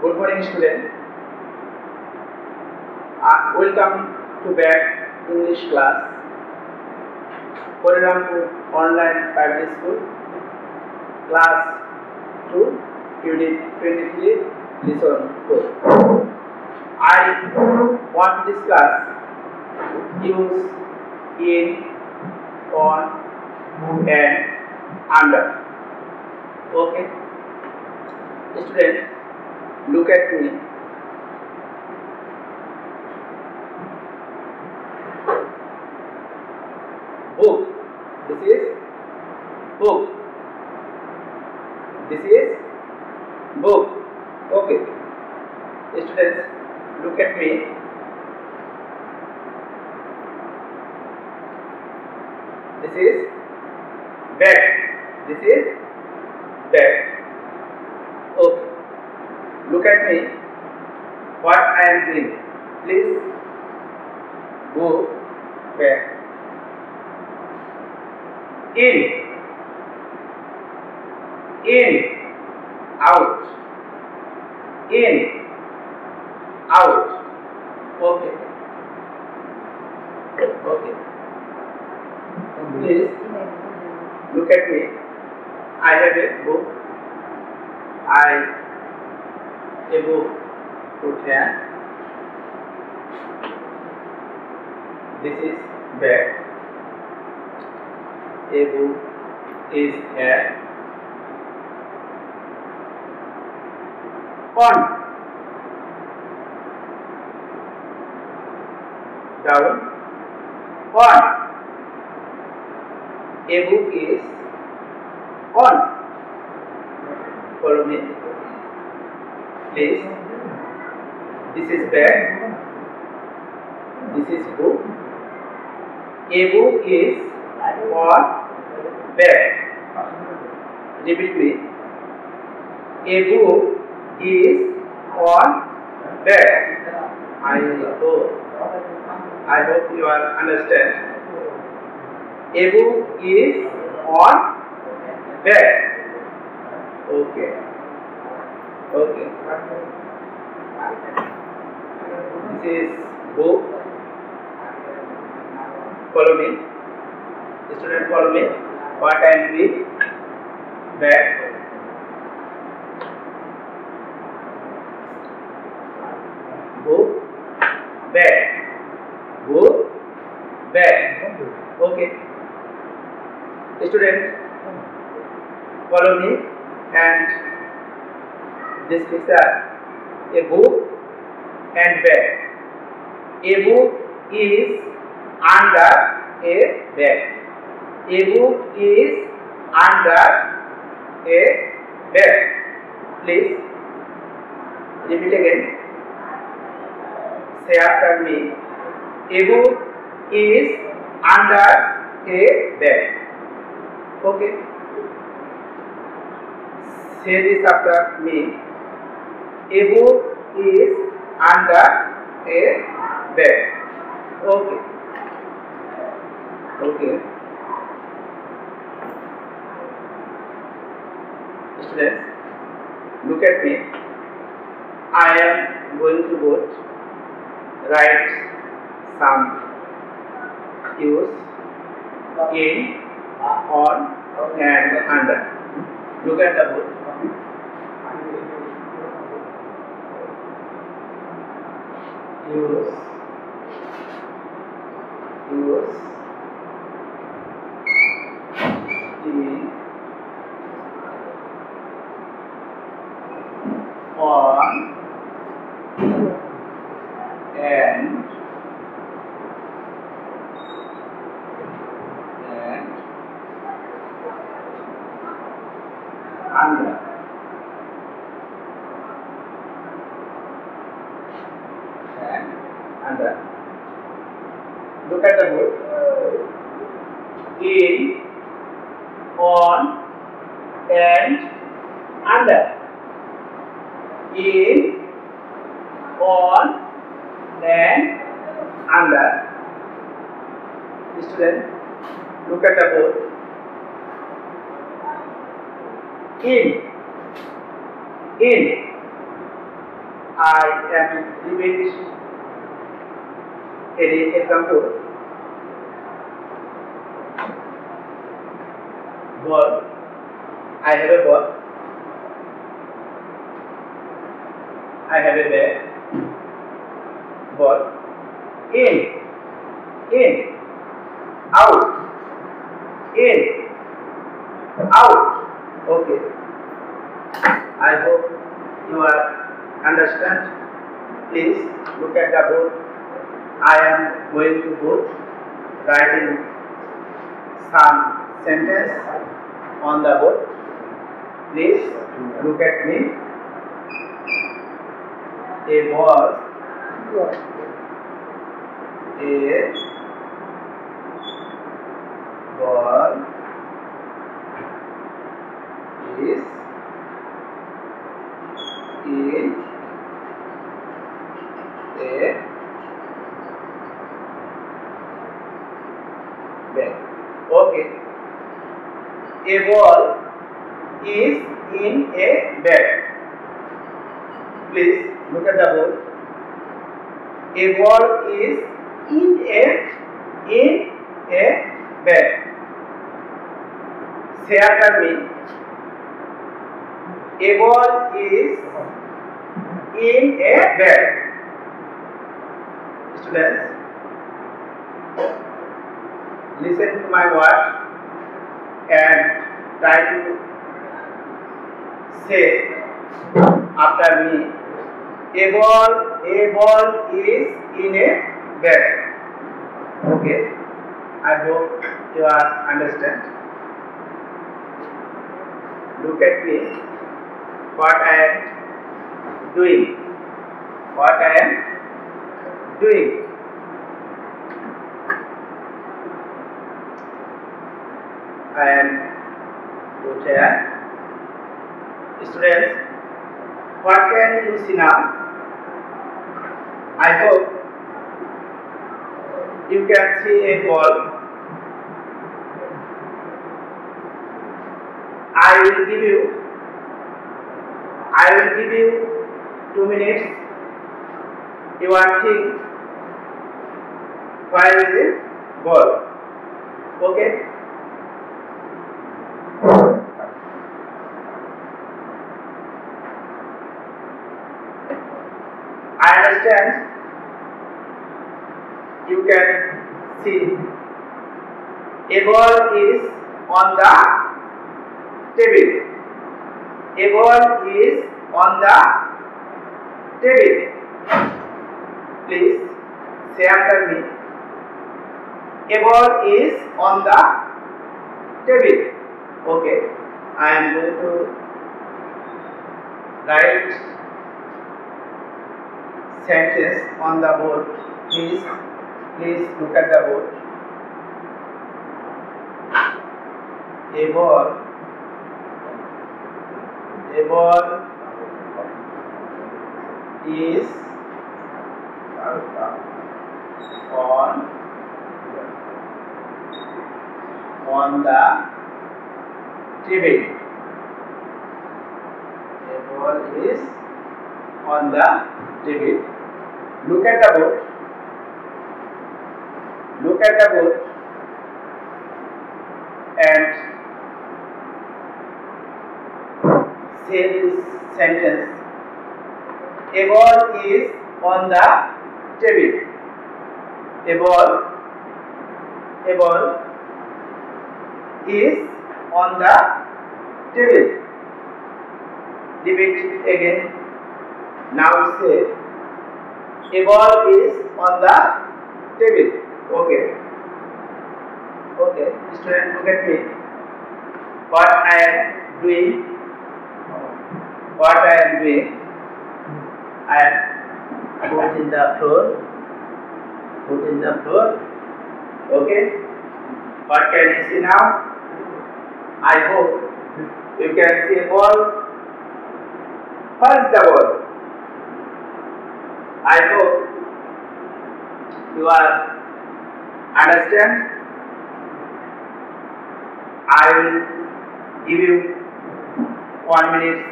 Good morning, student. Welcome to back English class. Program to online private school. Class 2, Unit 23, Lesson 4. I want to discuss use in, on, and under. Okay, student, look at me. Book. This is book. This is book. Okay, students, look at me. This is bag. This is bag. Okay, look at me. What I am doing. Please go back. In, out, in, out. Okay, okay. Please look at me. I have a book. A book put here. This is bag. A book is here. On, down, on. A book is on. Follow me, please. This is bag. This is book. A book is on bag. Repeat me. A book is on bag. I hope you are understand. A book is on bag. Okay. Okay. This is book. Follow me. Student, follow me. What I am doing? Bag. Book. Bag. Book. Bag. Okay. Student, follow me, and this is a book and bag. A book is under a bag. A book is under a bag. Please repeat again. Say after me. A book is under a bag. Okay. Say this after me. A book is under a bag. Okay. Okay. Students, look at me. I am going to write some use in, on, and under. Look at the book. Use, in, on, and under. And under. Look at the book. In, on, and under. In, on, and under. Student, look at the board. In, I am repeat any example. Ball. I have a ball. I have a bat. Ball. In, out, in, out. Okay. I hope you are understand. Please look at the board. I am going to board writing some sentence on the board. Please look at me. A ball. A ball is in a bag. Okay. A ball is in a bag. Please look at the board. A ball is in a bag. Say after me. A ball is in a bag. Students, listen to my word and try to say after me. A ball is in a bag. Okay. I hope you are understand. Look at me. What I am doing. What I am doing. I am put here. Students, what can you see now? I hope you can see a ball. I will give you 2 minutes. You are think where is the ball? Okay. I understand. You can see a ball is on the table. A ball is on the table. Please say after me. A ball is on the table. Okay. I am going to write sentence on the board. Please look at the board. A ball is on the table. A ball is on the table. Look at the board. Look at the board and say this sentence. A ball is on the table. A ball is on the table. Repeat it again. Now say a ball is on the table. Okay. Student, look at me. What I am doing. I am put in the floor. Okay. What can you see now? I hope you can see a ball. Punch the ball. I hope you are understand. I will give you 1 minute.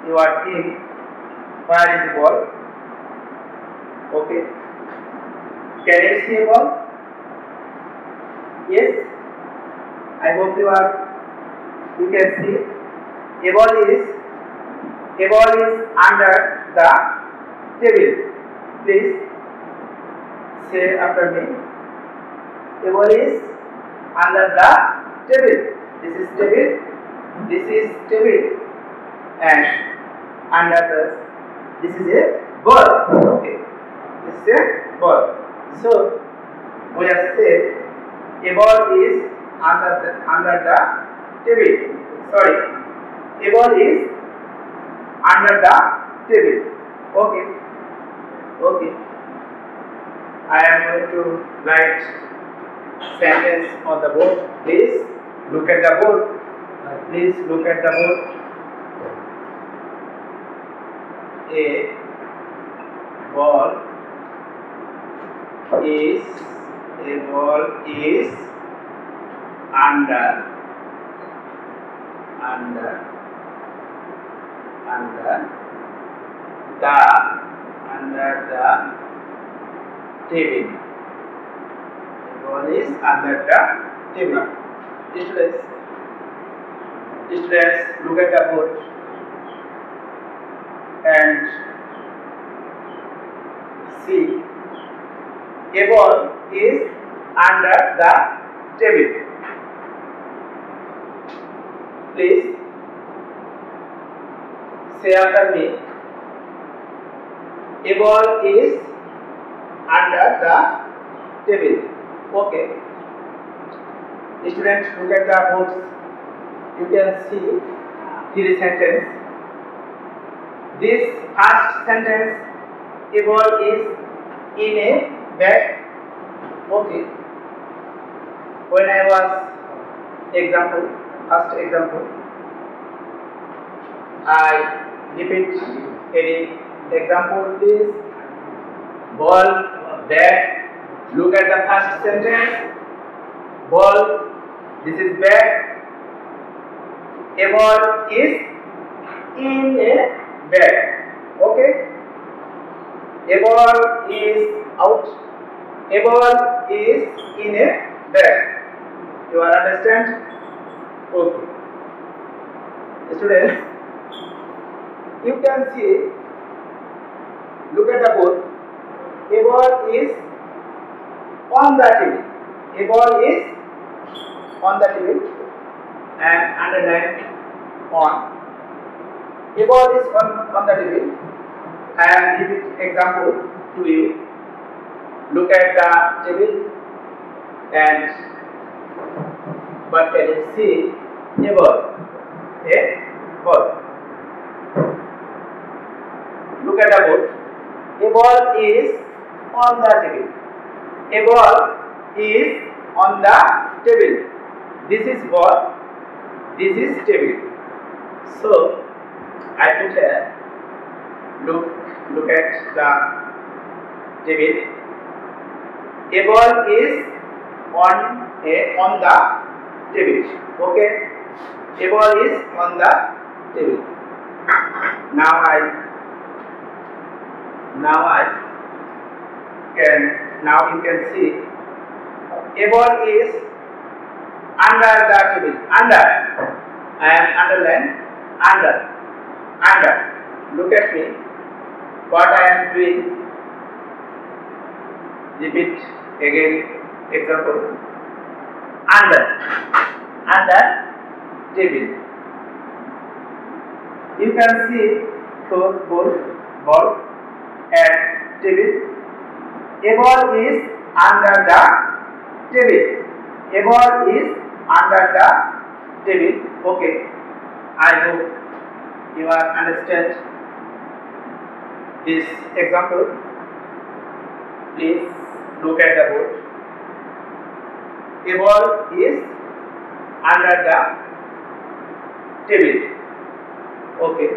You are think Where is the ball? Okay. Can you see a ball? Yes. I hope you can see. A ball is under the table. Please say after me. A ball is under the table. This is table. This is table. And under this is a ball. Okay. This is a ball. So we have said a ball is under the table. Sorry. A ball is under the table. Okay. Okay. I am going to write sentence on the board. Please look at the board. Please look at the board. A ball is under the table. The ball is under the table. Students, look at the board and see. A ball is under the table. Please say after me. A ball is under the table. Okay. Students, look at the books. You can see three sentences. This first sentence, a ball is in a bag. Okay. When I was first example, I repeat any example, please. Ball, bag. Look at the first sentence. Ball. This is bag. A ball is in a bag. Okay. A ball is out. A ball is in a bag. You are understand? Okay. Students, you can see. Look at the board. A ball is on the table. A ball is on the table and underline on. A ball is on the table. I am giving example to you. Look at the table and what can you see? A ball. A ball. Look at the board. A ball is on the table. A ball is on the table. This is ball. This is table. So I put here. Look at the table. A ball is on the table. Okay. A ball is on the table. Now you can see a ball is under the table. Under. I am underline under. Look at me. What I am doing. Repeat again. Example. Under table. You can see ball and table. A ball is under the table. A ball is under the table. Okay. I hope you are understand this example. Please look at the board. A ball is under the table. Okay.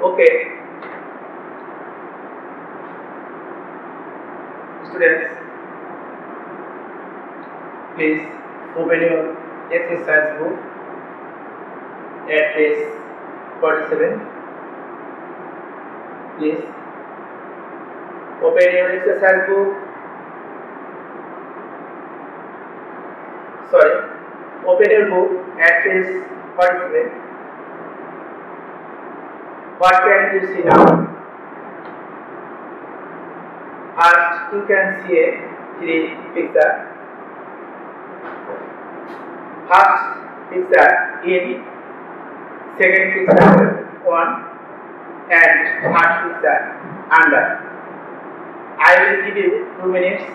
Okay. Students, please open your exercise book. at page 47. Please open your exercise book. Open your book at page 47. What can you see now? First, you can see a 3 picture. First picture in, second picture on, and third picture under. I will give you 2 minutes.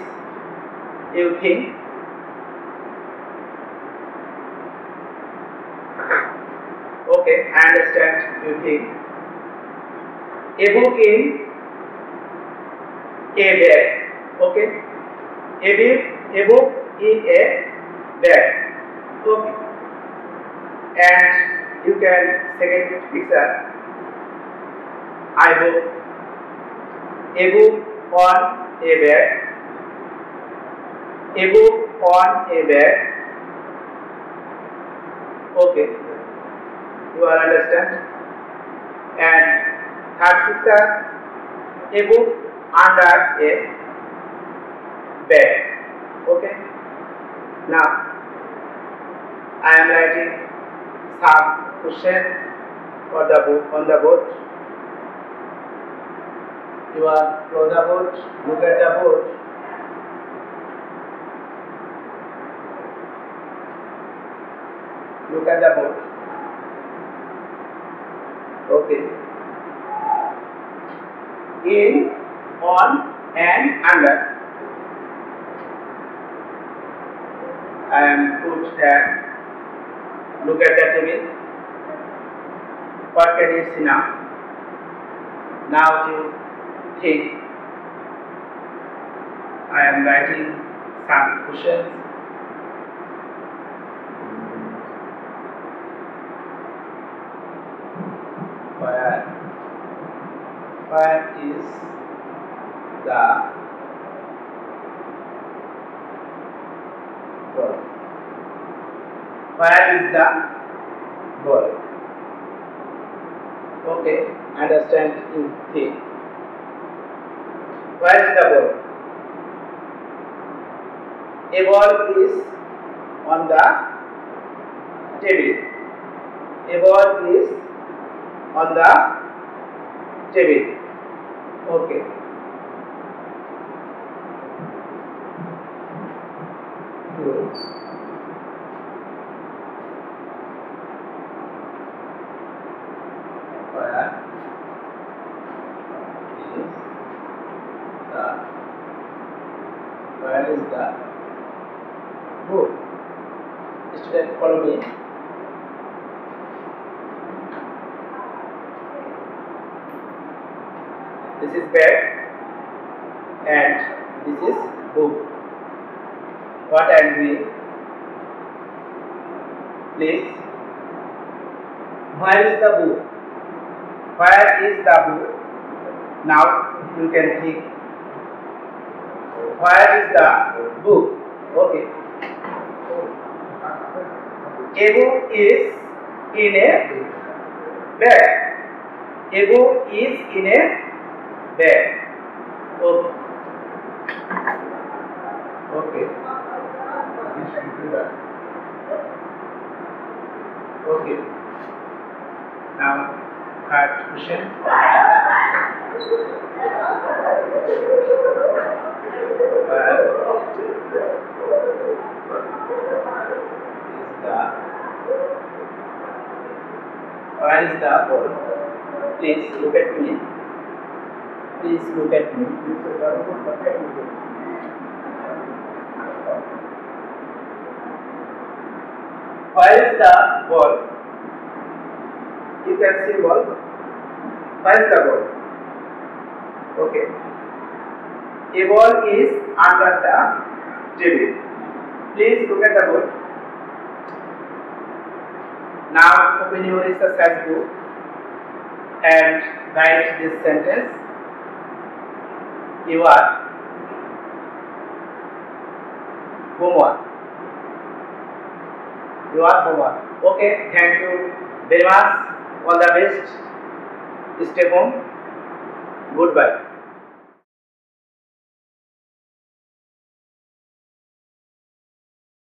You think. Okay, I understand. You think. A book in a bag. Okay. A book in a bag. Okay. And you can second picture. I book. A book on a bag. A book on a bag. Okay. You all understand? And third picture. A book under a bag. Okay. Now I am writing some question for the book on the board. You are close the board. Look at the board. Look at the board. Okay. In, on, and under. I am put that. Look at the table. What can you see now? Now you think. I am writing some questions. Where is the ball? Where is the ball? Okay, understand you think. Where is the ball? A ball is on the table. A ball is on the table. Okay. Good. Where is the book? Student, follow me. This is bag and this is book. What I am doing? Please. Where is the book? Where is the book? Now you can think. Where is the book? Okay. A book is in a bag. A book is in a bag. Okay. Okay. Okay. Now, third question. Where is the ball? Please look at me. Please look at me. Where is the ball? You can see ball. Where is the ball? Okay. A ball is under the table. Please look at the ball. Now open your exercise book and write this sentence. Your homework. your homework. Okay, thank you very much. All the best. Stay home. Goodbye.